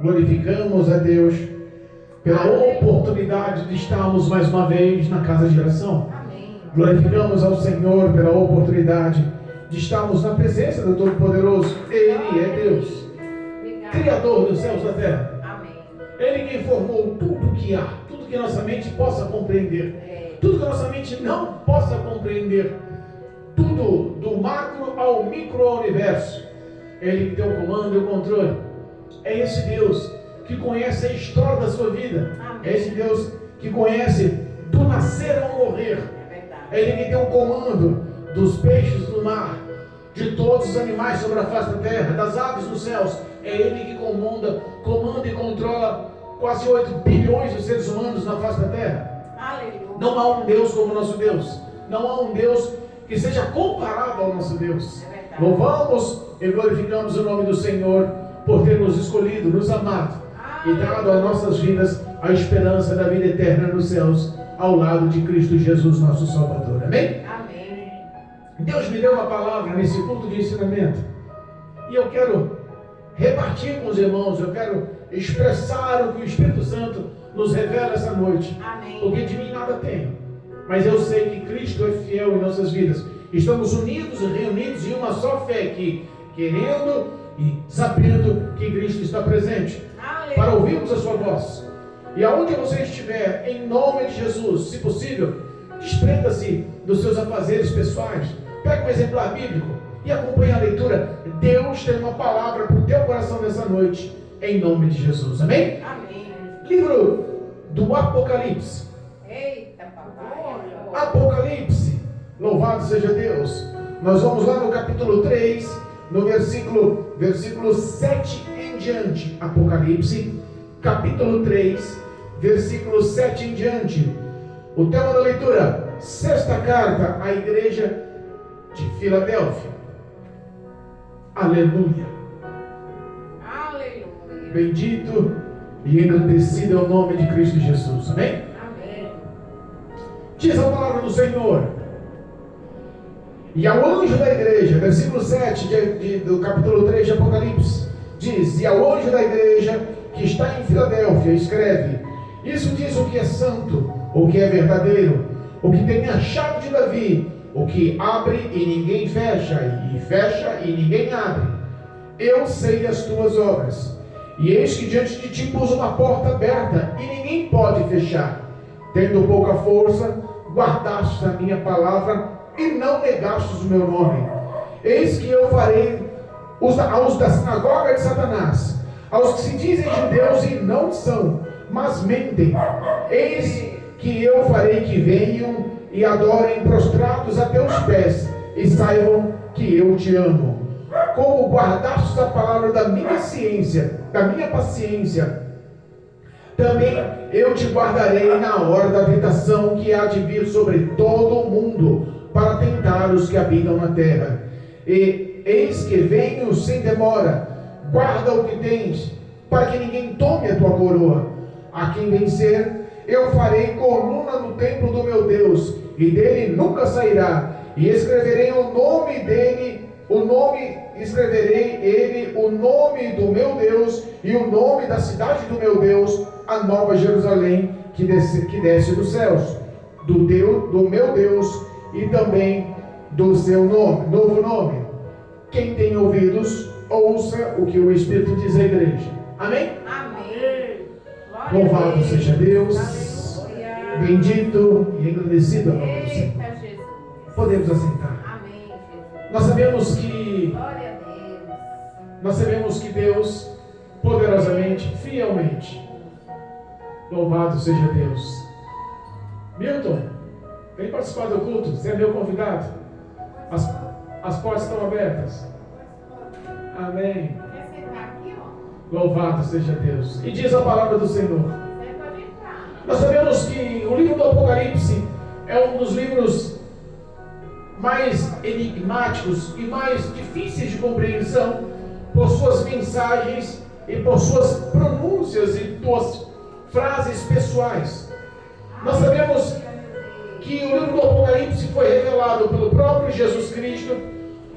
Glorificamos a Deus pela oportunidade de estarmos mais uma vez na casa de oração. Glorificamos ao Senhor pela oportunidade de estarmos na presença do Todo-Poderoso. Ele é Deus, Criador dos céus e da terra. Ele quem formou tudo que há, tudo que nossa mente possa compreender, tudo que nossa mente não possa compreender, tudo do macro ao micro-universo. Ele que tem o comando e o controle. É esse Deus que conhece a história da sua vida. É esse Deus que conhece do nascer ao morrer. É Ele que tem o comando dos peixes do mar, de todos os animais sobre a face da terra, das aves dos céus. É Ele que comanda e controla quase 8 bilhões de seres humanos na face da terra. Aleluia. Não há um Deus como o nosso Deus. Não há um Deus que seja comparado ao nosso Deus. Louvamos e glorificamos o nome do Senhor por ter nos escolhido, nos amado e dado às nossas vidas a esperança da vida eterna nos céus, ao lado de Cristo Jesus, nosso Salvador. Amém? Amém. Deus me deu uma palavra nesse culto de ensinamento e eu quero repartir com os irmãos, eu quero expressar o que o Espírito Santo nos revela essa noite. Amém. Porque de mim nada tenho, mas eu sei que Cristo é fiel em nossas vidas. Estamos unidos e reunidos em uma só fé aqui, querendo e sabendo que Cristo está presente. Aleluia. Para ouvirmos a sua voz. E aonde você estiver, em nome de Jesus, se possível, desprenda-se dos seus afazeres pessoais, pega um exemplar bíblico e acompanhe a leitura. Deus tem uma palavra para o teu coração nessa noite, em nome de Jesus. Amém? Amém. Livro do Apocalipse. Eita, papai. Apocalipse. Louvado seja Deus. Nós vamos lá no capítulo 3, no versículo 7 em diante. Apocalipse, capítulo 3, versículo 7 em diante. O tema da leitura: sexta carta à igreja de Filadélfia. Aleluia. Aleluia. Bendito e engrandecido é o nome de Cristo Jesus. Amém? Amém. Diz a palavra do Senhor: e ao anjo da igreja, versículo 7 do capítulo 3 de Apocalipse, diz: e ao anjo da igreja que está em Filadélfia, escreve: isso diz o que é santo, o que é verdadeiro, o que tem a chave de Davi, o que abre e ninguém fecha, e fecha e ninguém abre. Eu sei as tuas obras, e eis que diante de ti pus uma porta aberta, e ninguém pode fechar. Tendo pouca força, guardaste a minha palavra, e não negastes o meu nome. Eis que eu farei aos da sinagoga de Satanás, aos que se dizem judeus e não são, mas mentem. Eis que eu farei que venham e adorem prostrados a teus pés, e saibam que eu te amo. Como guardastes a palavra da minha ciência, da minha paciência, também eu te guardarei na hora da tentação que há de vir sobre todo o mundo, para tentar os que habitam na terra. E eis que venho sem demora. Guarda o que tens, para que ninguém tome a tua coroa. A quem vencer, eu farei coluna no templo do meu Deus, e dele nunca sairá. E escreverei o nome dele, escreverei ele o nome do meu Deus, e o nome da cidade do meu Deus, a nova Jerusalém, que desce dos céus, do meu Deus, e também do seu nome, novo nome. Quem tem ouvidos, ouça o que o Espírito diz à igreja. Amém? Amém. Louvado seja Deus. Aleluia. Bendito e engrandecido é o nome do Senhor. Podemos assentar. Amém, Jesus. Nós sabemos que Deus poderosamente, fielmente. Louvado seja Deus. Milton, vem participar do culto, você é meu convidado. As portas estão abertas. Amém. Louvado seja Deus. E diz a palavra do Senhor. Nós sabemos que o livro do Apocalipse é um dos livros mais enigmáticos e mais difíceis de compreensão por suas mensagens e por suas pronúncias e suas frases pessoais. Nós sabemos que o livro do Apocalipse foi revelado pelo próprio Jesus Cristo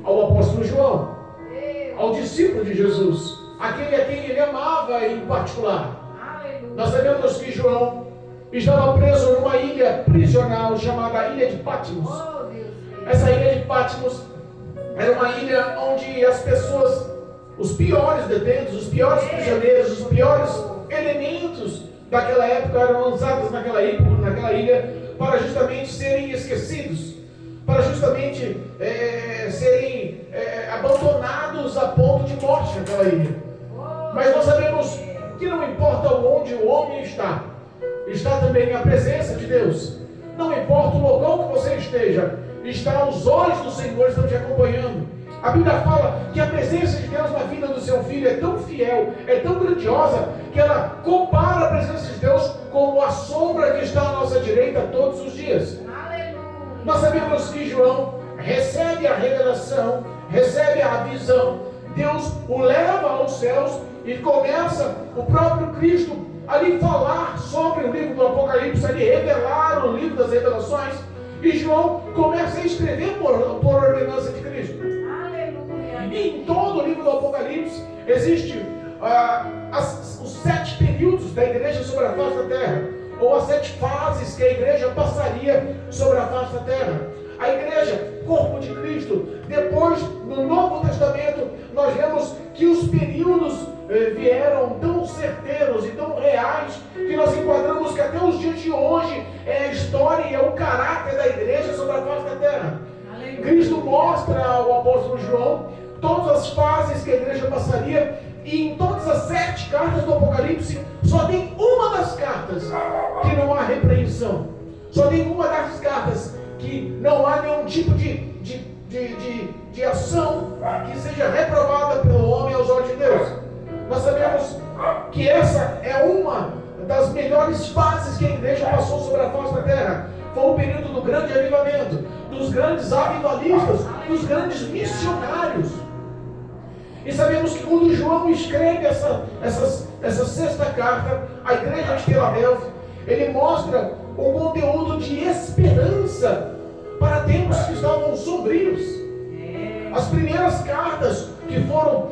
ao apóstolo João, ao discípulo de Jesus, aquele a quem ele amava estava em particular. Nós sabemos que João estava preso numa ilha prisional chamada Ilha de Patmos. Essa ilha de Patmos era uma ilha onde as pessoas, os piores detentos, os piores prisioneiros, os piores elementos daquela época eram lançados naquela ilha para justamente serem esquecidos, para justamente serem abandonados a ponto de morte naquela ilha. Mas nós sabemos que não importa onde o homem está também a presença de Deus. Não importa o local que você esteja, os olhos do Senhor estão te acompanhando. A Bíblia fala que a presença de Deus na vida do seu filho é tão fiel, é tão grandiosa, que ela compara a presença de Deus como a sombra que está à nossa direita todos os dias. Aleluia. Nós sabemos que João recebe a revelação, recebe a visão, Deus o leva aos céus e começa o próprio Cristo a lhe falar sobre o livro do Apocalipse, a lhe revelar o livro das revelações, e João começa a escrever por ordenança de Cristo. Aleluia. E em todo o livro do Apocalipse existe os 7 períodos da igreja sobre a face da terra, ou as 7 fases que a igreja passaria sobre a face da terra. A igreja, corpo de Cristo. Depois, no Novo Testamento, nós vemos que os períodos vieram tão certeiros e tão reais, que nós enquadramos que até os dias de hoje é a história e é o caráter da igreja sobre a face da terra. Aleluia. Cristo mostra ao apóstolo João todas as fases que a igreja passaria, e em todas as 7 cartas do Apocalipse, só tem uma das cartas que não há repreensão. Só tem uma das cartas que não há nenhum tipo de ação que seja reprovada pelo homem aos olhos de Deus. Nós sabemos que essa é uma das melhores fases que a igreja passou sobre a face da terra. Foi o período do grande avivamento, dos grandes avivalistas, dos grandes missionários. E sabemos que quando João escreve essa 6ª carta à igreja de Filadélfia, ele mostra um conteúdo de esperança para tempos que estavam sombrios. As primeiras cartas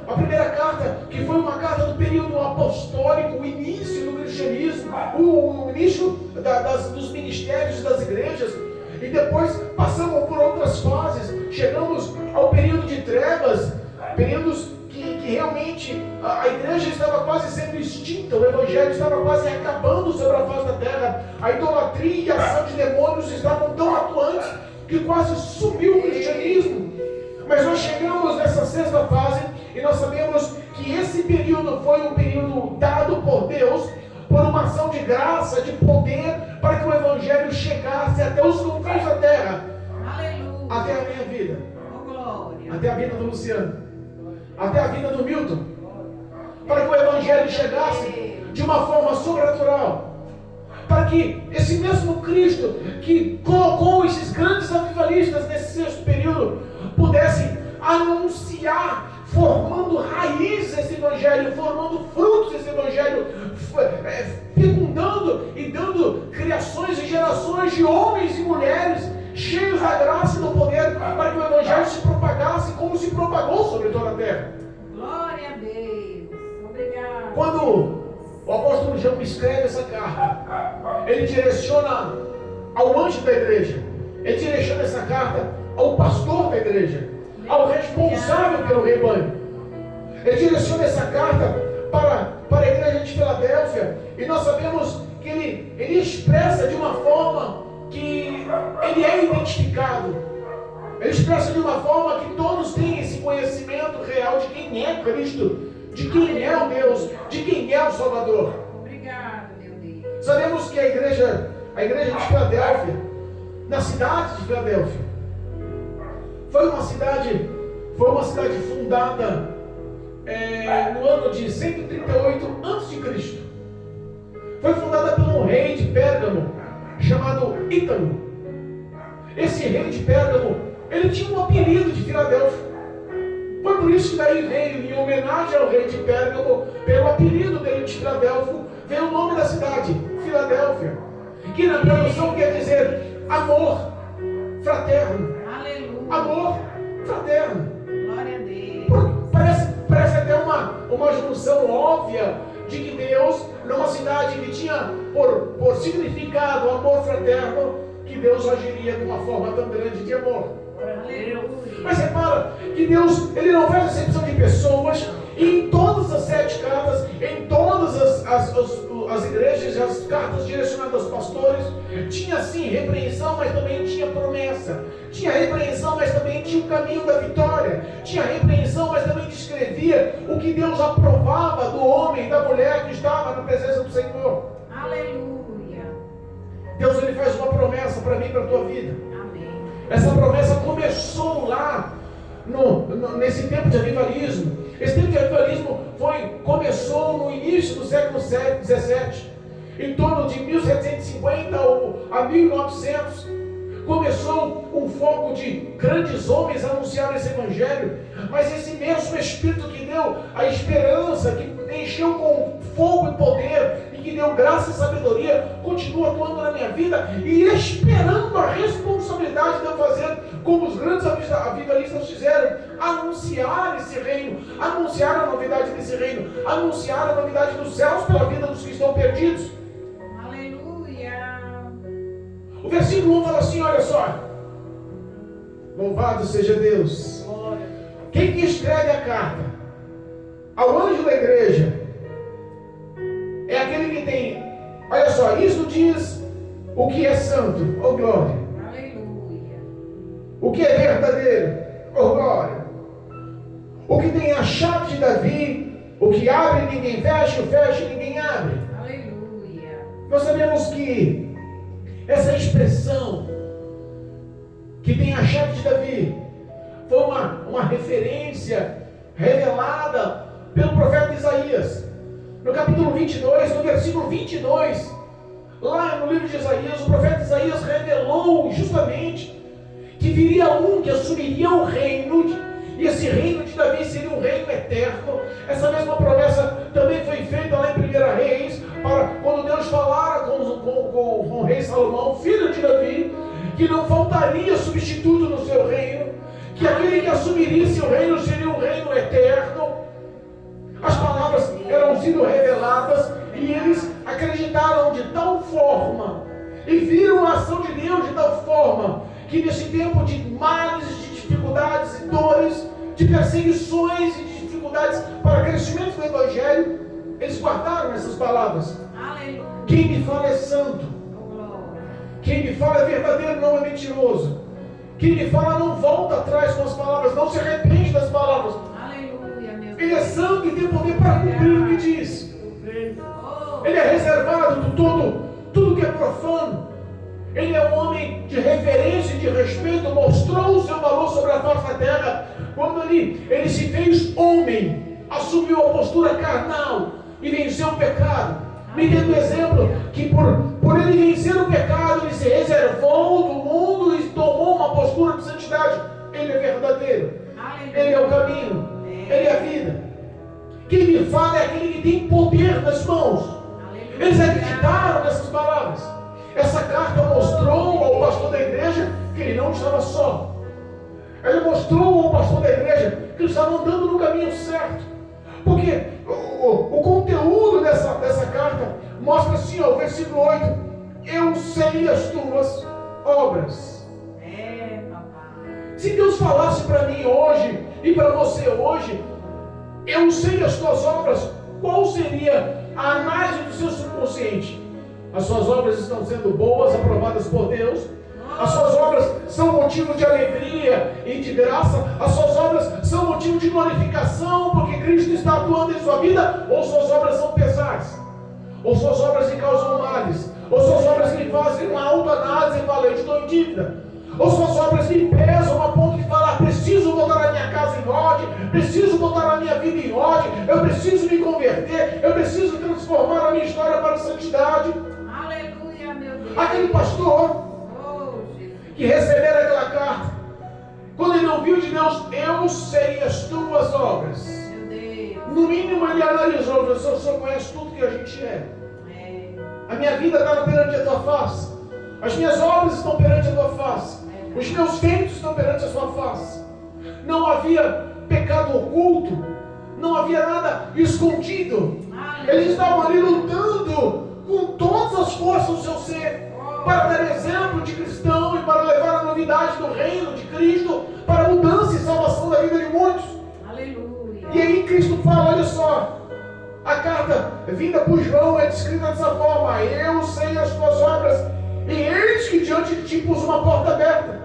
a primeira carta, que foi uma carta do período apostólico, o início do cristianismo, o início dos ministérios das igrejas, e depois passamos por outras fases, chegamos ao período de trevas, períodos que realmente a igreja estava quase sendo extinta, o evangelho estava quase acabando sobre a face da terra, a idolatria e a ação de demônios estavam tão atuantes que quase sumiu o cristianismo. Mas nós chegamos nessa 6ª fase e nós sabemos que esse período foi um período dado por Deus, por uma ação de graça, de poder, para que o evangelho chegasse até os confins da terra. Aleluia. Até a minha vida. Oh, glória. Até a vida do Luciano. Até a vida do Milton. Para que o evangelho chegasse de uma forma sobrenatural. Para que esse mesmo Cristo que colocou esses grandes avivalistas nesse 6º período pudesse anunciar, formando raízes esse evangelho, formando frutos esse evangelho, fecundando e dando criações e gerações de homens e mulheres cheios da graça e do poder, para que o evangelho se propagasse como se propagou sobre toda a terra. Glória a Deus. Obrigado. Quando o apóstolo João escreve essa carta, ele direciona ao anjo da igreja, ele direciona essa carta ao pastor da igreja, ao responsável pelo rebanho. Ele direciona essa carta para a igreja de Filadélfia, e nós sabemos que ele expressa de uma forma que ele é identificado. Ele expressa de uma forma que todos têm esse conhecimento real de quem é Cristo, de quem é o Deus, de quem é o Salvador. Obrigado, meu Deus. Sabemos que a igreja de Filadélfia, na cidade de Filadélfia, foi uma cidade fundada no ano de 138 a.C. Foi fundada por um rei de Pérgamo chamado Ítalo. Esse rei de Pérgamo, ele tinha um apelido de Filadélfia. Foi por isso que daí veio, em homenagem ao rei de Pérgamo, pelo apelido dele de Filadélfia, veio o nome da cidade, Filadélfia, que na tradução quer dizer amor fraterno. Aleluia. Amor fraterno. Glória a Deus. Parece até uma uma junção óbvia de que Deus, numa cidade que tinha por significado o amor fraterno, que Deus agiria de uma forma tão grande de amor. Mas repara que Deus, Ele não faz acepção de pessoas. E em todas as 7 cartas, em todas as igrejas, as cartas direcionadas aos pastores, tinha sim repreensão, mas também tinha promessa. Tinha repreensão, mas também tinha o caminho da vitória. Tinha repreensão, mas também descrevia o que Deus aprovava do homem, da mulher que estava na presença do Senhor. Aleluia. Deus, Ele faz uma promessa para mim e para a tua vida. Amém. Essa promessa começou lá nesse tempo de avivalismo. Esse tempo de avivalismo começou no início do século XVII, em torno de 1750 a 1900. Começou um foco de grandes homens anunciar esse evangelho, mas esse mesmo Espírito que deu a esperança, que encheu com fogo e poder, e que deu graça e sabedoria, continua atuando na minha vida e esperando a responsabilidade de eu fazer como os grandes avivalistas fizeram: anunciar esse reino, anunciar a novidade desse reino, anunciar a novidade dos céus pela vida dos que estão perdidos. Aleluia. O versículo 1 fala assim, olha só: louvado seja Deus. Quem que escreve a carta ao anjo da igreja é aquele que tem, olha só, isso diz o que é santo, oh glória. Aleluia. O que é verdadeiro, oh glória. O que tem a chave de Davi, o que abre ninguém fecha, o fecha ninguém abre. Aleluia. Nós sabemos que essa expressão, que tem a chave de Davi, foi uma referência revelada pelo profeta Isaías. No capítulo 22, no versículo 22, lá no livro de Isaías, o profeta Isaías revelou justamente que viria um que assumiria o reino, e esse reino de Davi seria um reino eterno. Essa mesma promessa também foi feita lá em 1 Reis, para quando Deus falara com o rei Salomão, filho de Davi, que não faltaria substituto no seu reino, que aquele que assumiria seu reino seria um reino eterno. As palavras eram sido reveladas e eles acreditaram de tal forma e viram a ação de Deus de tal forma que nesse tempo de males, de dificuldades e dores, de perseguições e de dificuldades para crescimento do Evangelho, eles guardaram essas palavras. Aleluia. Quem me fala é santo. Quem me fala é verdadeiro, não é mentiroso. Quem me fala não volta atrás com as palavras, não se arrepende das palavras. Aleluia, meu Deus. Ele é santo e tem poder para cumprir o que diz. Ele é reservado de tudo que é profano. Ele é um homem de reverência e de respeito, mostrou o seu valor sobre a face da terra quando ele se fez homem, assumiu a postura carnal e venceu o pecado. Me dando o exemplo que por ele vencer o pecado, ele se reservou do mundo e tomou uma postura de santidade. Ele é verdadeiro, ele é o caminho, ele é a vida. Quem me fala é aquele que tem poder nas mãos. Eles acreditaram nessas palavras. Essa carta mostrou ao pastor da igreja que ele não estava só. Ele mostrou ao pastor da igreja que ele estava andando no caminho certo. Porque o conteúdo dessa carta mostra assim, ó, o versículo 8: eu sei as tuas obras. Papai. Se Deus falasse para mim hoje e para você hoje, eu sei as tuas obras, qual seria a análise do seu subconsciente? As suas obras estão sendo boas, aprovadas por Deus. As suas obras são motivo de alegria e de graça. As suas obras são motivo de glorificação, porque Cristo está atuando em sua vida. Ou suas obras são pesares, ou suas obras lhe causam males, ou suas obras lhe fazem uma autoanálise e falam: eu estou em dívida. Ou suas obras lhe pesam a ponto de falar: preciso botar a minha casa em ordem, preciso botar a minha vida em ordem, eu preciso me converter, eu preciso transformar a minha história para a santidade. Aleluia, meu Deus. Aquele pastor que receberam aquela carta, quando ele ouviu de Deus: eu sei as tuas obras, meu Deus. no mínimo ele analisou: o Senhor conhece tudo que a gente é. A minha vida está perante a tua face, as minhas obras estão perante a tua face, os meus feitos estão perante a sua face. Não havia pecado oculto, não havia nada escondido. Eles estavam ali lutando com todas as forças do seu ser para dar exemplo de cristão e para levar a novidade do reino de Cristo para a mudança e salvação da vida de muitos. Aleluia. E aí Cristo fala, olha só, a carta vinda por João é descrita dessa forma: eu sei as tuas obras, e eis que diante de ti pus uma porta aberta,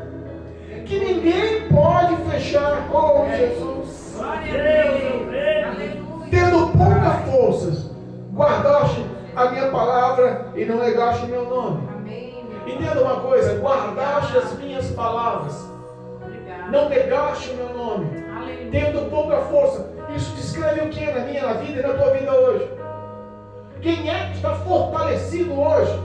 que ninguém pode fechar. Oh Jesus! Glória a Deus. Aleluia. Tendo poucas forças, guardaste a minha palavra e não negaste o meu nome. Amém. Entenda uma coisa, guardaste as minhas palavras, Obrigado. não negaste o meu nome. Aleluia. Tendo pouca força, isso descreve o que na minha vida e na tua vida hoje? Quem é que está fortalecido hoje?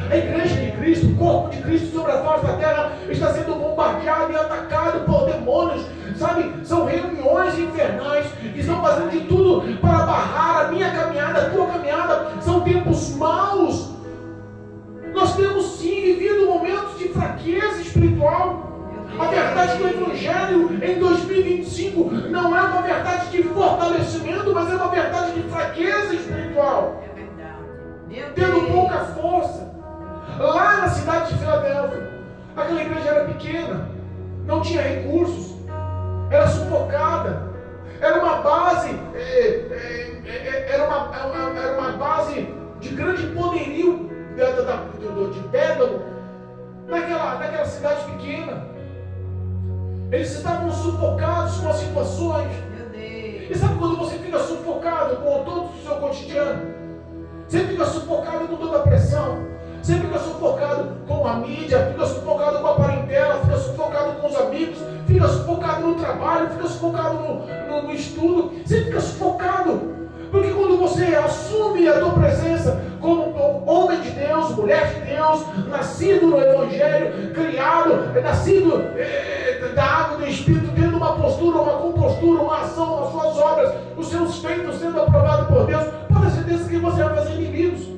A igreja de Cristo, o corpo de Cristo sobre a face da terra está sendo bombardeado e atacado por demônios, sabe? São reuniões infernais que estão fazendo de tudo para barrar a minha caminhada, a tua caminhada. São tempos maus. Nós temos sim vivido momentos de fraqueza espiritual. A verdade do Evangelho em 2025 não é uma verdade de fortalecimento, mas é uma verdade de fraqueza espiritual. É verdade. Meu Tendo Deus. pouca força. Lá na cidade de Filadélfia, aquela igreja era pequena, não tinha recursos, era sufocada, era uma base, era uma base de grande poderio de Pérgamo, naquela cidade pequena. Eles estavam sufocados com as situações. Meu Deus. E sabe quando você fica sufocado com todo o seu cotidiano? Você fica sufocado com toda a pressão. Você fica sufocado com a mídia, fica sufocado com a parentela, fica sufocado com os amigos, fica sufocado no trabalho, fica sufocado no estudo. Você fica sufocado. Porque quando você assume a tua presença como homem de Deus, mulher de Deus, nascido no Evangelho, criado, nascido da água do Espírito, tendo uma postura, uma compostura, uma ação, as suas obras, os seus feitos sendo aprovados por Deus, pode ter certeza que você vai fazer inimigos.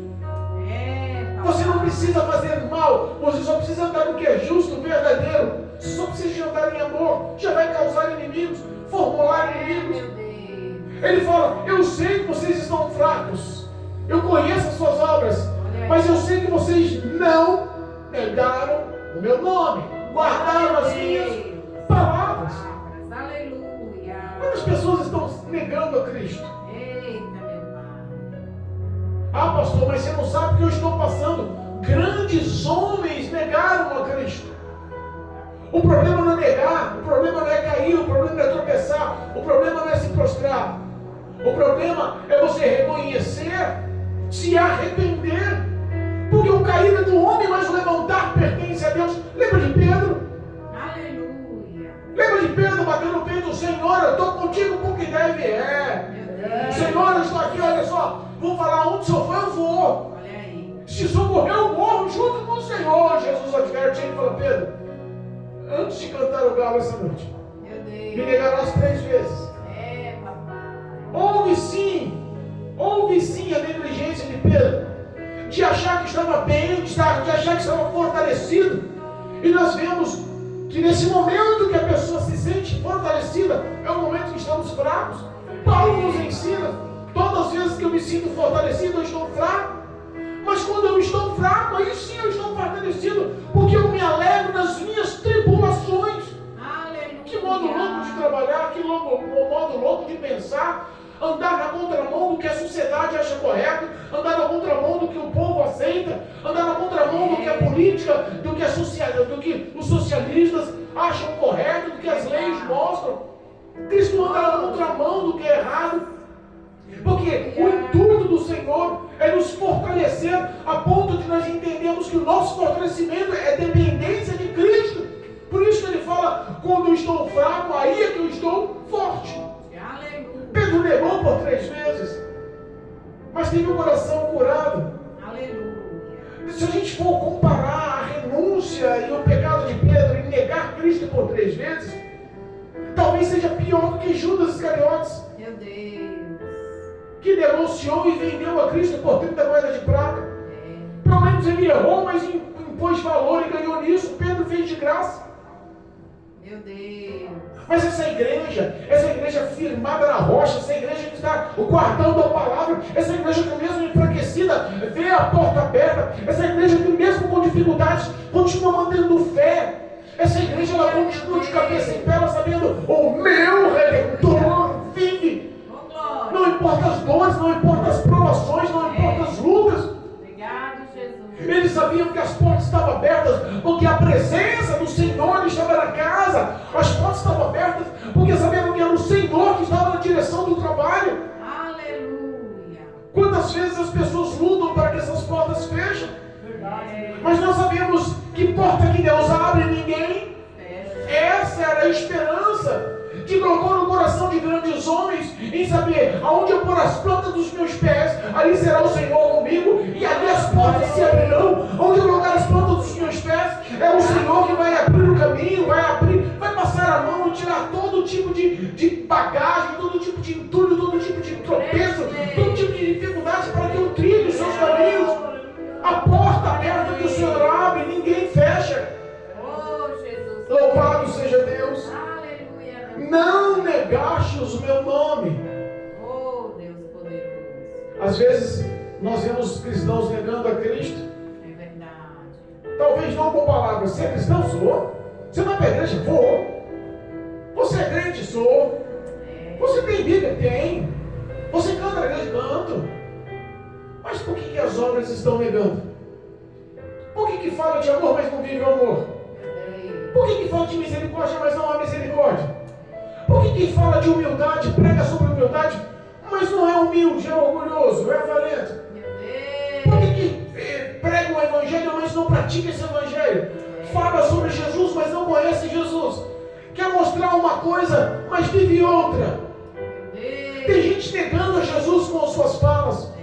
Você não precisa fazer mal, você só precisa andar no que é justo, verdadeiro. Você só precisa andar em amor, já vai causar inimigos, formular inimigos. Meu Deus. Ele fala, eu sei que vocês estão fracos, eu conheço as suas obras, mas eu sei que vocês não negaram o meu nome, guardaram as minhas palavras. Aleluia. Quantas pessoas estão negando a Cristo? Eita, meu Pai. Ah, pastor, mas você não sabe o que eu estou passando. Grandes homens negaram a Cristo. O problema não é negar, o problema não é cair, o problema não é tropeçar, o problema não é se prostrar. O problema é você reconhecer, se arrepender, porque o cair é do homem, mas o levantar pertence a Deus. Lembra de Pedro? Aleluia. Lembra de Pedro batendo no peito? Senhor, eu estou contigo com o que deve Senhor, eu estou aqui, olha só, vou falar onde o Senhor foi, eu vou. Olha aí. Se socorrer, eu morro junto com o Senhor. Jesus adverte ele e fala, Pedro, antes de cantar o galo essa noite, Meu me Deus. negarás 3 vezes. Papai. Houve sim a negligência de Pedro, de achar que estava bem, de achar que estava fortalecido. E nós vemos que nesse momento que a pessoa se sente fortalecida, é o momento que estamos fracos. Paulo nos ensina, todas as vezes que eu me sinto fortalecido, eu estou fraco. Mas quando eu estou fraco, aí sim eu estou fortalecido, porque eu me alegro nas minhas tribulações. Aleluia. Que modo louco de trabalhar, que modo louco de pensar, andar na contramão do que a sociedade acha correto, andar na contramão do que o povo aceita, andar na contramão do que a política, do que os socialistas acham correto, do que as leis mostram. Cristo anda na contramão do que é errado, porque o intuito do Senhor é nos fortalecer a ponto de nós entendermos que o nosso fortalecimento é dependência de Cristo. Por isso que ele fala, quando eu estou fraco, aí é que eu estou forte. Aleluia. Pedro negou por 3 vezes, mas teve o coração curado. Aleluia. Se a gente for comparar a renúncia e o pecado de Pedro em negar Cristo por 3 vezes, talvez seja pior do que Judas Iscariotes, Meu Deus. que negociou e vendeu a Cristo por 30 moedas de prata. Pelo menos ele errou, mas impôs valor e ganhou nisso. Pedro fez de graça. Meu Deus. Mas essa igreja firmada na rocha, essa igreja que está guardando a palavra, essa igreja que mesmo enfraquecida, vê a porta aberta, essa igreja que mesmo com dificuldades, continua mantendo fé. Essa igreja, ela continua de cabeça em pé, ela sabendo, o meu Redentor vive. Não importa as dores, não importa as provações, não importa as lutas. Obrigado, Jesus. Eles sabiam que as portas estavam abertas, porque a presença do Senhor estava na casa. As portas estavam abertas, porque sabiam que era o Senhor que estava na direção do trabalho. Aleluia. Quantas vezes as pessoas lutam para que essas portas fechem? Mas nós sabemos que porta que Deus abre, ninguém fecha. Essa era a esperança que colocou no coração de grandes homens, em saber aonde eu pôr as plantas dos meus pés, ali será o Senhor comigo, e ali as portas se abrirão. Onde eu colocar as plantas dos meus pés, é o Senhor que vai abrir o caminho, vai passar a mão e tirar todo tipo de bagagem, todo tipo de entulho, todo tipo de tropeço, todo tipo de dificuldade para que eu trilhe os seus caminhos. A porta aberta que o Senhor abre, ninguém fecha. Oh, Jesus. Louvado seja Deus. Aleluia. Não negastes o meu nome. Oh, Deus poderoso. Às vezes nós vemos cristãos negando a Cristo. É verdade. Talvez não com palavras. Você é cristão? Sou. Você vai para a igreja? Vou. Você é crente? Sou. Você tem Bíblia? Tem. Você canta na igreja? Canto. Mas por que as obras estão negando? Por que fala de amor, mas não vive o amor? Por que fala de misericórdia, mas não há misericórdia? Por que fala de humildade, prega sobre humildade, mas não é humilde, é orgulhoso, é avarento? Por que prega o evangelho, mas não pratica esse evangelho? Fala sobre Jesus, mas não conhece Jesus. Quer mostrar uma coisa, mas vive outra. Tem gente negando a Jesus com as suas falas.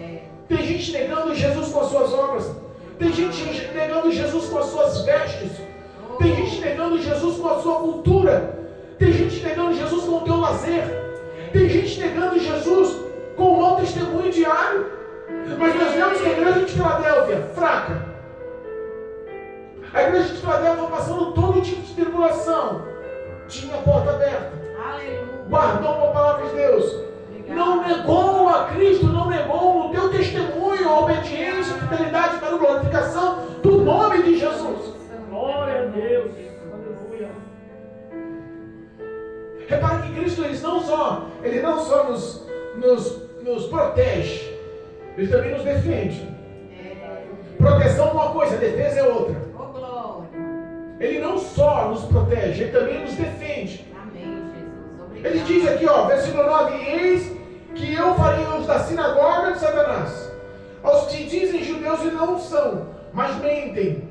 Tem gente negando Jesus com as suas obras. Tem gente negando Jesus com as suas vestes. Tem gente negando Jesus com a sua cultura. Tem gente negando Jesus com o teu lazer. Tem gente negando Jesus com o mau testemunho diário. Mas nós vemos que a igreja de Filadélfia, fraca. A igreja de Filadélfia passando todo tipo de tribulação. Tinha a porta aberta. Guardou a palavra de Deus. Não negou a Cristo, não negou o teu testemunho, a obediência, a fidelidade para a glorificação do nome de Jesus. Glória a Deus. Aleluia. Repara que Cristo ele não só nos protege, ele também nos defende. Proteção é uma coisa, defesa é outra. Ele não só nos protege, ele também nos defende. Ele diz aqui, versículo 9: eis que eu farei os da sinagoga de Satanás, aos que dizem judeus e não são, mas mentem.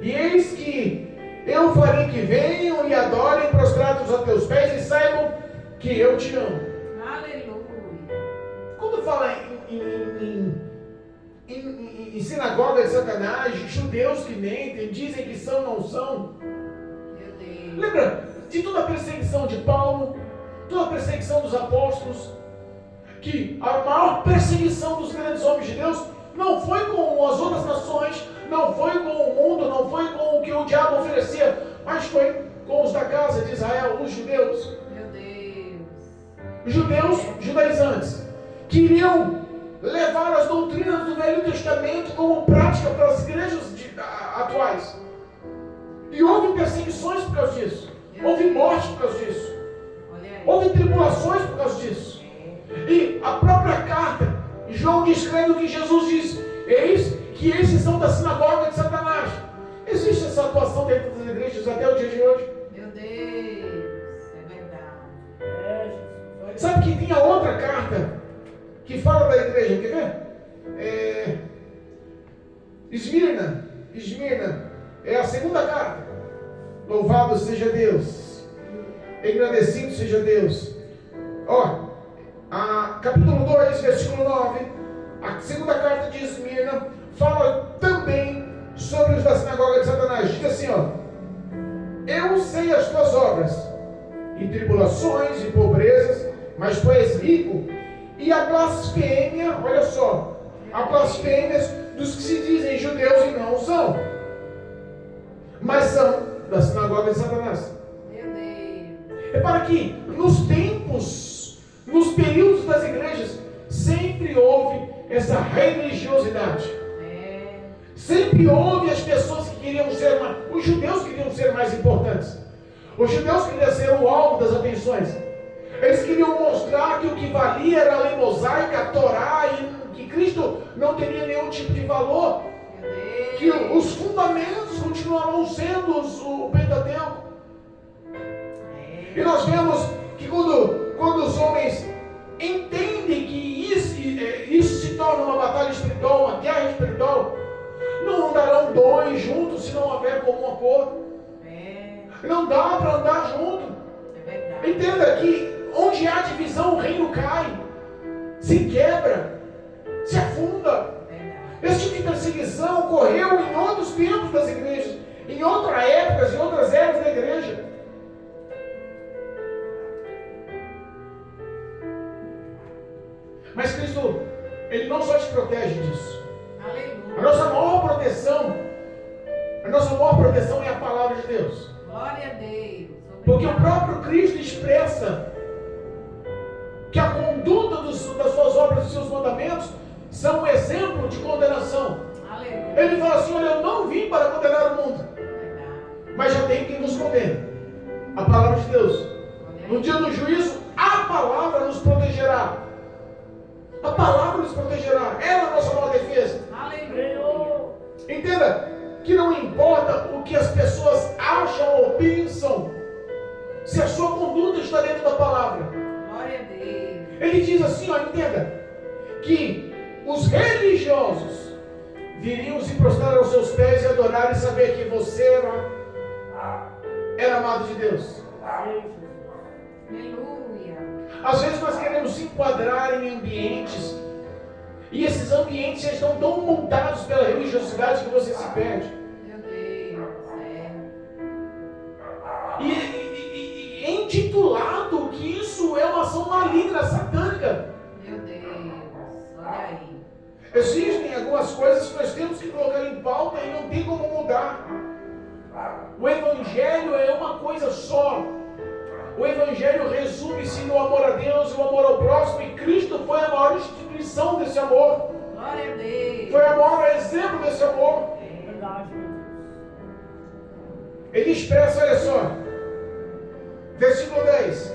E eis que eu farei que venham e adorem prostrados a teus pés e saibam que eu te amo. Aleluia. Quando fala em sinagoga de Satanás, judeus que mentem, dizem que são, não são. Meu Deus. Lembra de toda a perseguição de Paulo, toda a perseguição dos apóstolos, que a maior perseguição dos grandes homens de Deus não foi com as outras nações, não foi com o mundo, não foi com o que o diabo oferecia, mas foi com os da casa de Israel, os judeus. Meu Deus. Judeus judaizantes, queriam levar as doutrinas do Velho Testamento como prática para as igrejas atuais. E houve perseguições por causa disso. Houve morte por causa disso. Houve tribulações por causa disso. E a própria carta, João descreve o que Jesus diz: eis que esses são da sinagoga de Satanás. Existe essa atuação dentro das igrejas até o dia de hoje. Meu Deus, é verdade. Sabe que tinha outra carta que fala da igreja, quer ver? Esmirna é a segunda carta. Louvado seja Deus, engrandecido seja Deus. Capítulo 2, versículo 9, a segunda carta de Esmirna fala também sobre os da sinagoga de Satanás. Diz assim, eu sei as tuas obras, e tribulações e pobrezas, mas tu és rico, e a blasfêmia, olha só, a blasfêmia dos que se dizem judeus e não são, mas são da sinagoga de Satanás. Meu Deus. Repara que nos tempos, nos períodos das igrejas, sempre houve essa religiosidade. Sempre houve as pessoas que queriam ser mais, os judeus queriam ser mais importantes. Os judeus queriam ser o alvo das atenções. Eles queriam mostrar que o que valia era a lei mosaica, a Torá, e que Cristo não teria nenhum tipo de valor. Que os fundamentos continuavam sendo o Pentateuco. E nós vemos que quando os homens entendem que isso se torna uma batalha espiritual, uma guerra espiritual, não andarão dois juntos se não houver comum acordo. Não dá para andar junto. Entenda que onde há divisão, o reino cai, se quebra, se afunda. Esse tipo de perseguição ocorreu em outros tempos das igrejas, em outras épocas, em outras eras da igreja. Mas Cristo, Ele não só te protege disso. A nossa maior proteção é a palavra de Deus. Glória a Deus. Porque o próprio Cristo expressa que a conduta das suas obras e seus mandamentos são um exemplo de condenação. Aleluia. Ele fala assim: olha, eu não vim para condenar o mundo, mas já tem quem nos condene. A palavra de Deus. No dia do juízo, a palavra nos protegerá. A palavra nos protegerá. Ela é a nossa maior defesa. Aleluia. Entenda que não importa o que as pessoas acham ou pensam, se a sua conduta está dentro da palavra. Glória a Deus. Ele diz assim, ó, entenda, que os religiosos viriam se prostrar aos seus pés e adorar e saber que você era amado de Deus. Aleluia. Às vezes nós queremos se enquadrar em ambientes, e esses ambientes já estão tão montados pela religiosidade que você se perde. Meu Deus. E intitulado que isso é uma ação maligna, satânica. Meu Deus. Olha aí. Existem algumas coisas que nós temos que colocar em pauta e não tem como mudar. O Evangelho é uma coisa só. O Evangelho resume-se no amor a Deus e o amor ao próximo, e Cristo foi a maior instituição desse amor. Glória a Deus. Foi o maior exemplo desse amor. Ele expressa, olha só, versículo 10: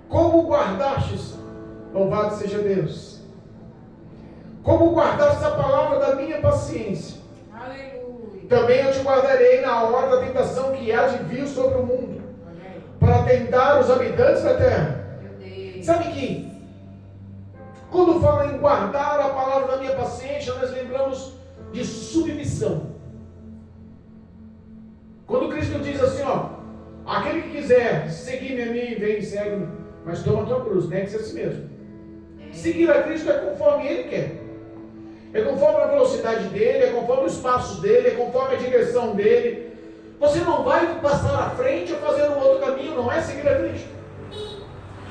como guardastes, louvado seja Deus, como guardastes a palavra da minha paciência, Aleluia. também eu te guardarei na hora da tentação que há de vir sobre o mundo, para tentar os habitantes da terra. Meu Deus. Sabe que, quando fala em guardar a palavra da minha paciência, nós lembramos de submissão. Quando Cristo diz assim, ó, aquele que quiser seguir-me a mim, vem e segue-me, mas toma a tua cruz, negue-se a si mesmo. Seguir a Cristo é conforme Ele quer. É conforme a velocidade dele, é conforme os passos dele, é conforme a direção dele. Você não vai passar à frente ou fazer um outro caminho, não é seguir a Cristo.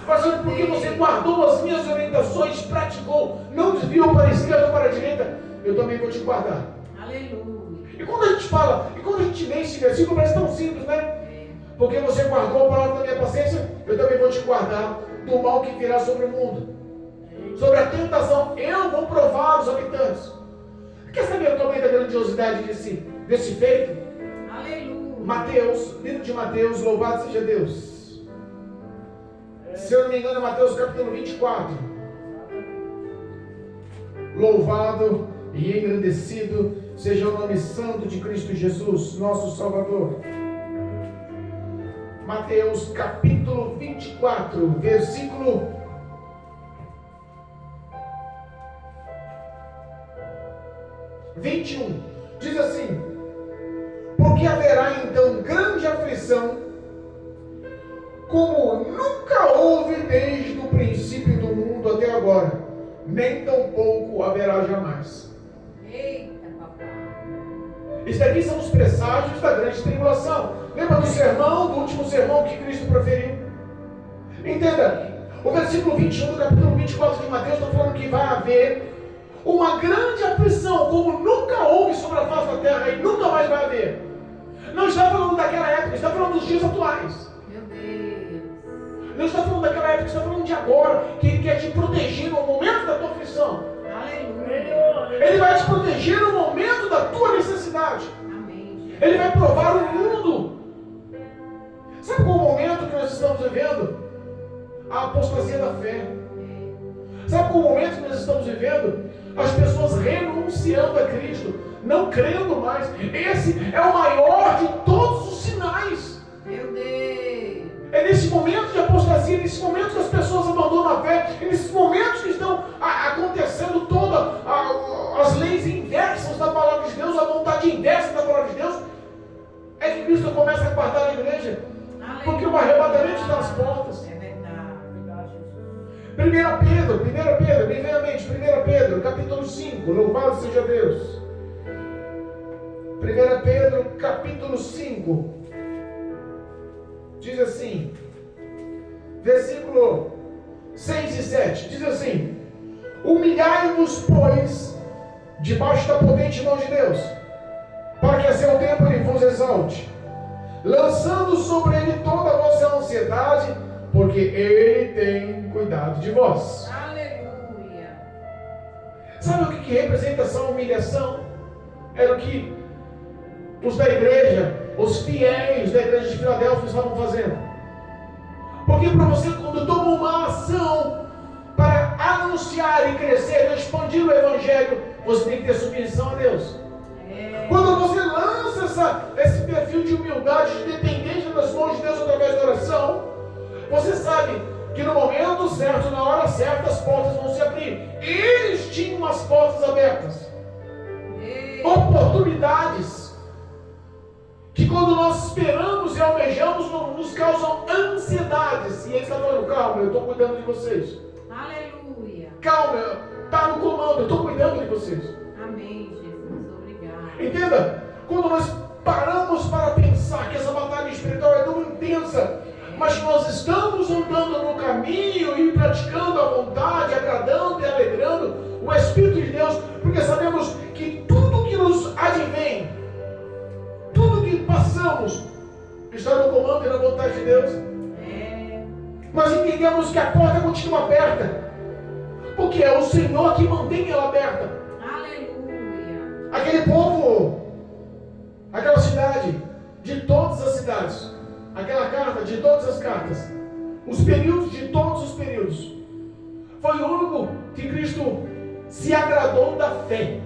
Mas porque você guardou as minhas orientações, praticou, não desviou para a esquerda ou para a direita, eu também vou te guardar. Aleluia. E quando a gente fala, e quando a gente lê esse versículo, parece tão simples, né? Porque você guardou a palavra da minha paciência, eu também vou te guardar do mal que virá sobre o mundo. Sobre a tentação, eu vou provar os habitantes. Quer saber o tamanho da grandiosidade desse feito? Aleluia. Mateus, livro de Mateus, louvado seja Deus. Se eu não me engano, é Mateus capítulo 24. Louvado e engrandecido seja o nome santo de Cristo Jesus, nosso Salvador. Mateus capítulo 24, versículo 21, diz assim: porque haverá então grande aflição, como nunca houve desde o princípio do mundo até agora, nem tampouco haverá jamais. Eita, papai. Isso aqui são os presságios da grande tribulação. Lembra do sermão, do último sermão que Cristo proferiu? Entenda, o versículo 21 do capítulo 24 de Mateus está falando que vai haver uma grande aflição, como nunca houve sobre a face da terra e nunca mais vai haver. Não está falando daquela época, está falando dos dias atuais. Meu Deus. Não está falando daquela época, está falando de agora, que Ele quer te proteger no momento da tua aflição. Aleluia. Ele vai te proteger no momento da tua necessidade. Amém. Ele vai provar o mundo. Sabe qual é o momento que nós estamos vivendo? A apostasia da fé. Sabe qual é o momento que nós estamos vivendo? As pessoas renunciando a Cristo, não crendo mais. Esse é o maior de todos os sinais. Meu Deus. É nesse momento de apostasia, nesse momento que as pessoas abandonam a fé, é nesses momentos que estão acontecendo todas as leis inversas da palavra de Deus, a vontade inversa da palavra de Deus, é que Cristo começa a guardar a igreja. Porque o arrebatamento está às portas. É verdade. 1 Pedro, me vem à mente, 1 Pedro, capítulo 5, louvado seja Deus. 1 Pedro, capítulo 5, diz assim, versículo 6 e 7, diz assim: humilhai-vos, pois, debaixo da potente mão de Deus, para que a seu tempo Ele vos exalte, lançando sobre Ele toda a vossa ansiedade, porque Ele tem cuidado de vós. Aleluia. Sabe o que representa essa humilhação? Era o que os da igreja, os fiéis da igreja de Filadélfia estavam fazendo. Porque para você, quando toma uma ação para anunciar e crescer e expandir o Evangelho, você tem que ter submissão a Deus. Quando você lança esse perfil de humildade, de dependência das mãos de Deus através da oração, você sabe que no momento certo, na hora certa, as portas vão se abrir. Eles tinham as portas abertas. Oportunidades que quando nós esperamos e almejamos, nos causam ansiedades. E ele está falando: calma, eu estou cuidando de vocês. Aleluia. Calma, está no comando, eu estou cuidando de vocês. Amém, Jesus. Obrigado. Entenda? Quando nós paramos para pensar que essa batalha espiritual é tão intensa, mas que nós estamos andando no caminho e praticando a vontade, agradando e alegrando o Espírito de Deus, porque sabemos que tudo que nos advém, tudo que passamos, está no comando e na vontade de Deus. Nós entendemos que a porta continua aberta, porque é o Senhor que mantém ela aberta. Aleluia. Aquele povo, aquela cidade, de todas as cidades, aquela carta de todas as cartas, os períodos de todos os períodos, foi o único que Cristo se agradou da fé.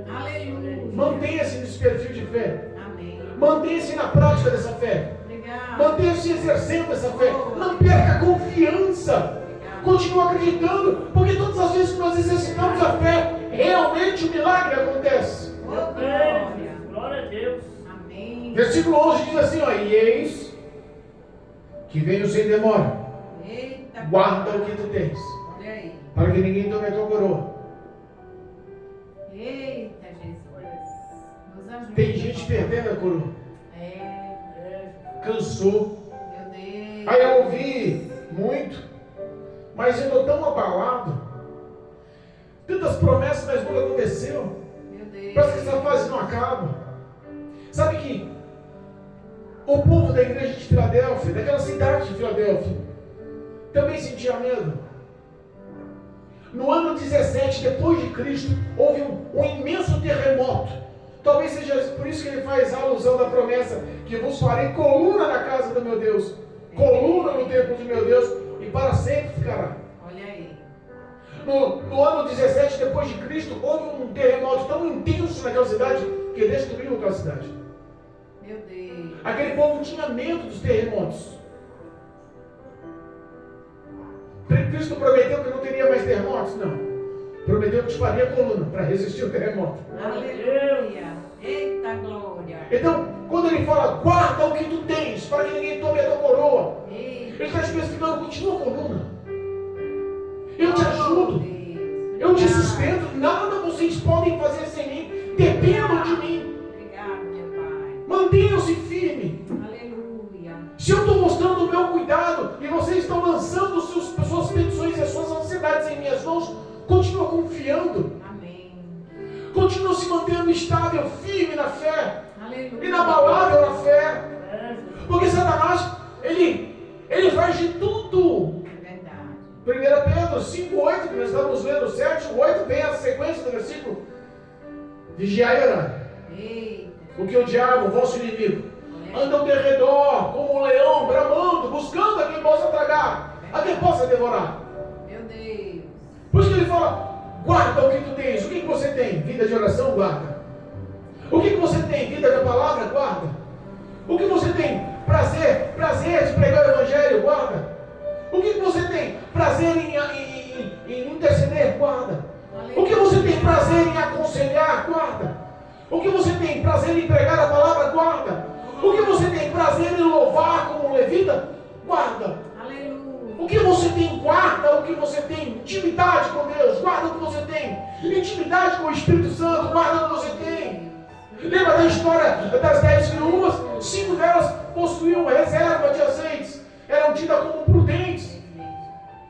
Aleluia. Mantenha-se nesse perfil de fé. Amém. Mantenha-se na prática dessa fé. Obrigado. Mantenha-se exercendo essa fé. Não perca a confiança. Continue acreditando, porque todas as vezes que nós exercitamos a fé, realmente o milagre acontece. Glória. Glória a Deus. Amém. Versículo 11 diz assim, ó: e eis que venho sem demora. Eita. Guarda o que tu tens, Olha aí. para que ninguém tome a tua coroa. Eita, Jesus. Nos ajuda. Tem gente perdendo a coroa. Cansou. Meu Deus. Aí eu ouvi muito, mas eu estou tão abalado. Tantas promessas, mas nunca aconteceu. Meu Deus. Parece que essa fase não acaba. Sabe que o povo da igreja de Filadélfia, daquela cidade de Filadélfia, também sentia medo. No ano 17 depois de Cristo, houve um imenso terremoto. Talvez seja por isso que ele faz a alusão da promessa: que vos farei coluna na casa do meu Deus, coluna no templo de meu Deus, e para sempre ficará. Olha aí. No ano 17 depois de Cristo, houve um terremoto tão intenso naquela cidade que destruiu aquela cidade. Meu Deus. Aquele povo tinha medo dos terremotos. Cristo prometeu que não teria mais terremotos? Não. Prometeu que te faria coluna para resistir ao terremoto. Aleluia. Eita glória. Então, quando ele fala: guarda o que tu tens, para que ninguém tome a tua coroa, Eita. ele está especificando: continua coluna. Eu te ajudo. Deus. Eu te Obrigado. sustento. Nada vocês podem fazer sem mim. Dependam de mim. Obrigado, meu Pai. Mantenham-se firmes. Aleluia. Se eu estou mostrando o meu cuidado e vocês estão lançando suas petições e as suas ansiedades em minhas mãos, continua confiando. mantendo estável, firme na fé, Aleluia. inabalável na fé. É, Porque Satanás, ele faz de tudo. É verdade. 1 Pedro 5,8, que nós estamos lendo 7, o 8 vem a sequência do versículo. Vigiai e orai. Eita. Porque o diabo, o vosso inimigo, anda ao derredor, como um leão, bramando, buscando a quem possa tragar, a quem possa devorar. Meu Deus. Por isso que ele fala, guarda o que tu tens. O que você tem? Vida de oração, guarda. O que você tem? Vida da palavra, guarda. O que você tem? Prazer de pregar o evangelho, guarda. O que você tem? Prazer em interceder, guarda. O que você tem prazer em aconselhar, guarda. O que você tem prazer em pregar a palavra, guarda. O que você tem prazer em louvar como um levita, guarda. Aleluia. O que você tem, guarda. O que você tem intimidade com Deus, guarda o que você tem. Intimidade com o Espírito Santo, guarda o que você tem. Lembra da história das 10 viúvas? 5 delas possuíam reserva de azeites, eram tidas como prudentes.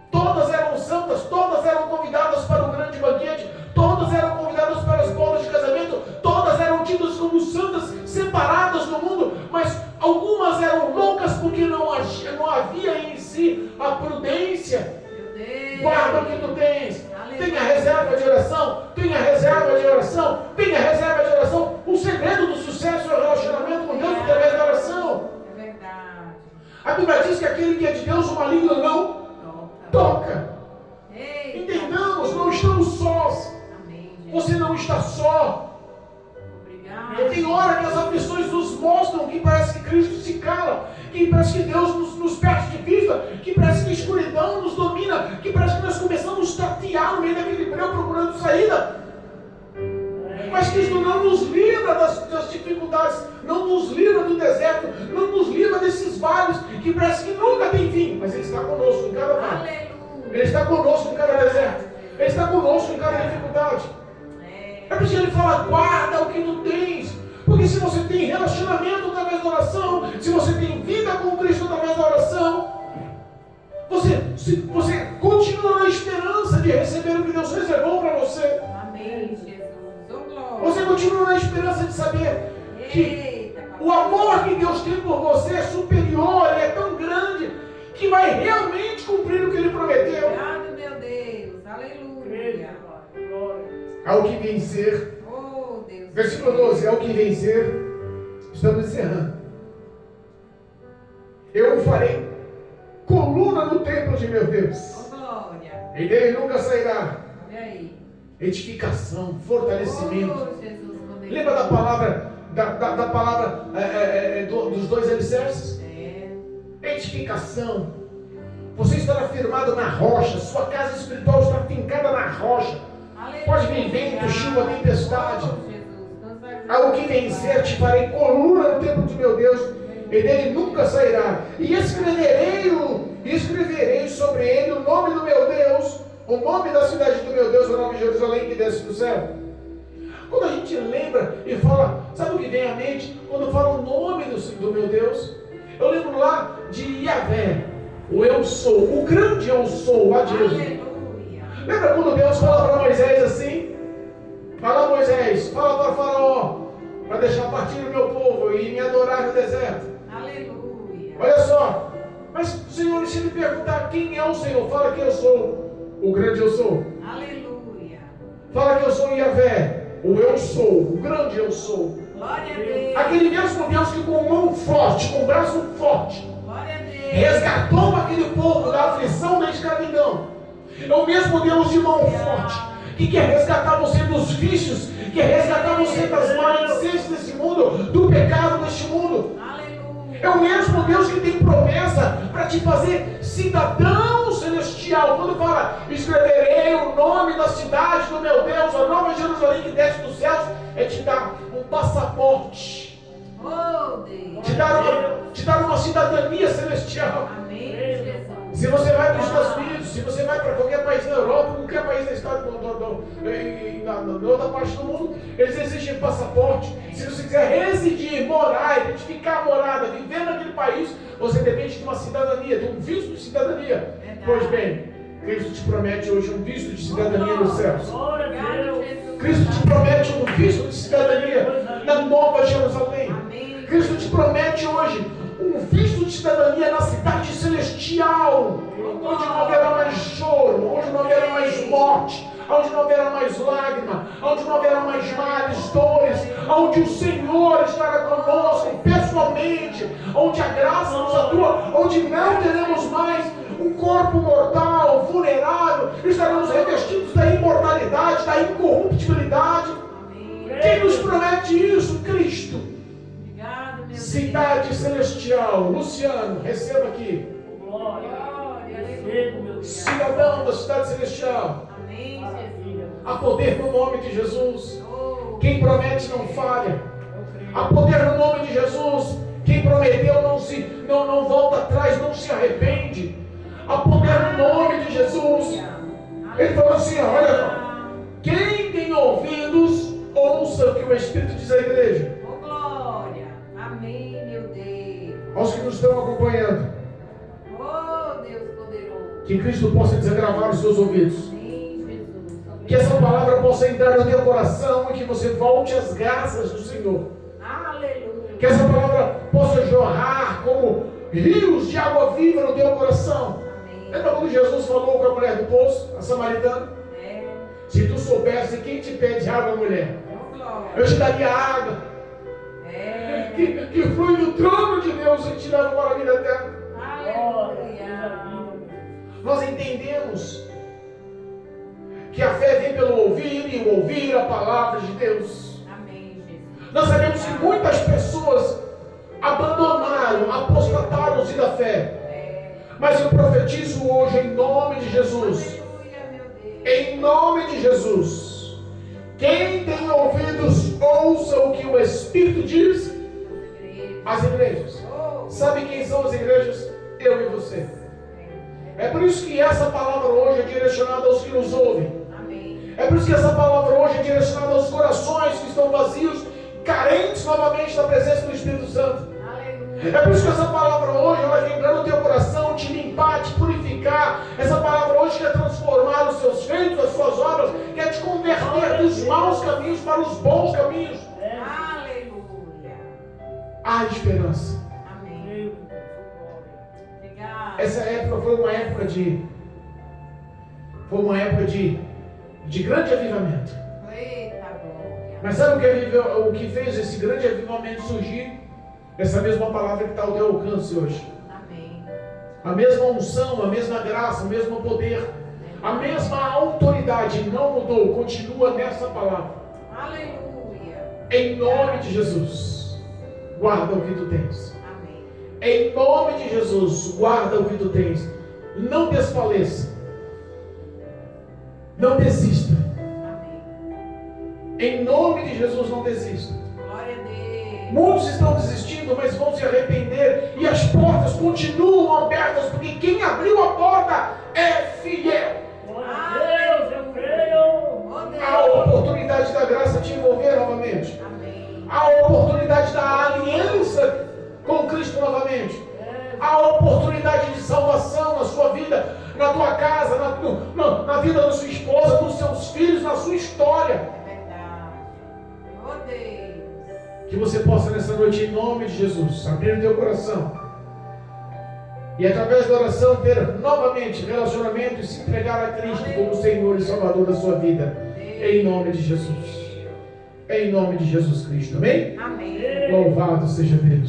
Todas eram santas, todas eram convidadas para o grande banquete, todas eram convidadas para as bodas de casamento, todas eram tidas como santas, separadas do mundo, mas algumas eram loucas porque não havia em si a prudência. Meu Deus. Guarda o que tu tens. Tenha reserva de oração. Tenha reserva de oração. Tenha reserva de oração. O segredo do sucesso é o relacionamento com Deus através da oração. É verdade. A Bíblia diz que aquele que é de Deus, o maligno não toca. Eita. Entendamos, não estamos sós. Amém, Jesus. Você não está só. Obrigado. E tem hora que as aflições nos mostram que parece que Cristo se cala, que parece que Deus nos perde de vista, que parece que a escuridão nos domina, que parece que nós começamos a tatear no meio daquele breu procurando saída. Mas Cristo não nos livra das dificuldades, não nos livra do deserto, não nos livra desses vales que parece que nunca tem fim, mas Ele está conosco em cada vale. Aleluia. Ele está conosco em cada deserto, Ele está conosco em cada dificuldade. É por isso que Ele fala, guarda o que tu tens. Porque se você tem relacionamento através da oração, se você tem vida com Cristo através da oração, você continua na esperança de receber o que Deus reservou para você. Amém, Jesus. Oh, glória. Você continua na esperança de saber que Eita, o amor que Deus tem por você é superior, ele é tão grande, que vai realmente cumprir o que Ele prometeu. obrigado, meu Deus. Aleluia. glória. Ao que vencer, Oh, Deus. versículo 12, ao que vencer, estamos encerrando. Eu farei coluna no templo de meu Deus, Oh, glória. e dele nunca sairá. Olha aí. Edificação, fortalecimento. Oh, Jesus, poderoso. Lembra da palavra, da palavra dos dois alicerces? Edificação. Você estará firmado na rocha, sua casa espiritual está fincada na rocha. Aleluia. Pode vir vento, chuva, tempestade. Oh, Jesus, nos ajude. Ao que vencer, te farei coluna no templo de meu Deus, e dele nunca sairá. E escreverei sobre ele o nome do meu Deus, o nome da cidade do meu Deus, o nome de Jerusalém que desce do céu. Quando a gente lembra e fala, sabe o que vem à mente? Quando fala o nome do meu Deus, eu lembro lá de Yahvé, o eu sou, o grande eu sou, lá de Jesus. Aleluia. Lembra quando Deus fala para Moisés assim? Fala, Moisés, fala para Faraó, para deixar partir o meu povo e me adorar no deserto. Aleluia. Olha só, mas Senhor, se ele perguntar quem é o Senhor, fala que eu sou o grande eu sou. Aleluia. Fala que eu sou Yahvé, o eu sou, o grande eu sou. Glória a Deus. Aquele mesmo Deus que com mão forte, com braço forte, Glória a Deus. resgatou aquele povo da aflição, da escravidão. É o mesmo Deus de mão forte, que quer resgatar você dos vícios, quer resgatar você das maledicências desse mundo, do pecado deste mundo. Aleluia. É o mesmo Deus que tem promessa para te fazer cidadão celestial. Quando fala, escreverei o nome da cidade do meu Deus, a nova Jerusalém que desce dos céus, é te dar um passaporte, Oh, Deus. te dar uma cidadania celestial. Amém, Jesus. Se você vai para os Estados Unidos, se você vai para qualquer país na Europa, qualquer país da outra parte do mundo, eles exigem passaporte. Se você quiser residir, morar, identificar a morada, viver naquele país, você depende de uma cidadania, de um visto de cidadania. Verdade. Pois bem, Cristo te promete hoje um visto de cidadania nos céus. Glória a Deus. Cristo te promete um visto de cidadania na Nova Jerusalém. Amém. Cristo te promete hoje um visto de cidadania na cidade celestial, onde não haverá mais choro, onde não haverá mais morte, onde não haverá mais lágrima, onde não haverá mais males, dores, onde o Senhor estará conosco pessoalmente, onde a graça nos atua, onde não teremos mais um corpo mortal, vulnerável, estaremos revestidos da imortalidade, da incorruptibilidade. Amém. Quem nos promete isso? Cristo. Obrigado, meu Deus. Cidade celestial. Luciano, receba aqui. Glória. Glória, Recebo, meu Deus. Cidadão da cidade celestial. Amém, Jesus. Maravilha. Há poder no nome de Jesus. Oh, Quem promete não falha. Eu creio. Há poder no nome de Jesus. Quem prometeu não volta atrás, não se arrepende. Há poder no nome de Jesus. Ele falou assim, olha, quem tem ouvidos, ouça o que o Espírito diz à igreja. Oh, glória. Amém, meu Deus. Aos que nos estão acompanhando, Oh, Deus poderoso. que Cristo possa desagravar os seus ouvidos. Amém, Jesus. Que essa palavra possa entrar no teu coração e que você volte às graças do Senhor. Aleluia. Que essa palavra possa jorrar como rios de água viva no teu coração. Amém. Lembra quando Jesus falou com a mulher do poço, a samaritana? É. Se tu soubesse quem te pede água, mulher, Oh, glória. eu te daria água É. que flui do trono de Deus e te leva para a vida eterna. Aleluia. Nós entendemos que a fé vem pelo ouvir e o ouvir a palavra de Deus. Amém, Jesus. Nós sabemos que muitas pessoas abandonaram, apostataram-se da fé. É. Mas eu profetizo hoje em nome de Jesus. Aleluia, meu Deus. Em nome de Jesus. Quem tem ouvidos, ouça o que o Espírito diz às igrejas. Oh, Sabe quem são as igrejas? Eu e você. É por isso que essa palavra hoje é direcionada aos que nos ouvem. amém. É por isso que essa palavra hoje é direcionada aos corações que estão vazios, carentes novamente da presença do Espírito Santo. Aleluia. É por isso que essa palavra hoje ela vai entrar no teu coração, te limpar, te purificar. Essa palavra hoje quer transformar os seus feitos, as suas obras, quer te converter dos maus caminhos para os bons caminhos. Aleluia. Há esperança. Amém. Obrigada. Essa época foi uma época de grande avivamento. Eita glória. Mas sabe o que fez esse grande avivamento surgir? Essa mesma palavra que está ao teu alcance hoje. Amém. A mesma unção, a mesma graça, o mesmo poder, a mesma autoridade não mudou, continua nessa palavra. Aleluia. Em nome de Jesus, guarda o que tu tens. Amém. Em nome de Jesus, guarda o que tu tens. Não desfaleça. Não desista. Amém. Em nome de Jesus, não desista. Glória a Deus. Muitos estão desistindo, mas vão se arrepender. E as portas continuam abertas, porque quem abriu a porta é fiel. Glória a Deus, eu creio. Oh, Deus. Há a oportunidade da graça te envolver novamente. Amém. Há a oportunidade da aliança com Cristo novamente. Há a oportunidade de salvação na sua vida, na tua casa, na vida da sua esposa, dos seus filhos, na sua história. É verdade. Oh, Deus. Que você possa nessa noite, em nome de Jesus, abrir o teu coração e através da oração ter novamente relacionamento e se entregar a Cristo como Senhor e Salvador da sua vida. Em nome de Jesus. Em nome de Jesus Cristo. Amém? Amém. Louvado seja Deus.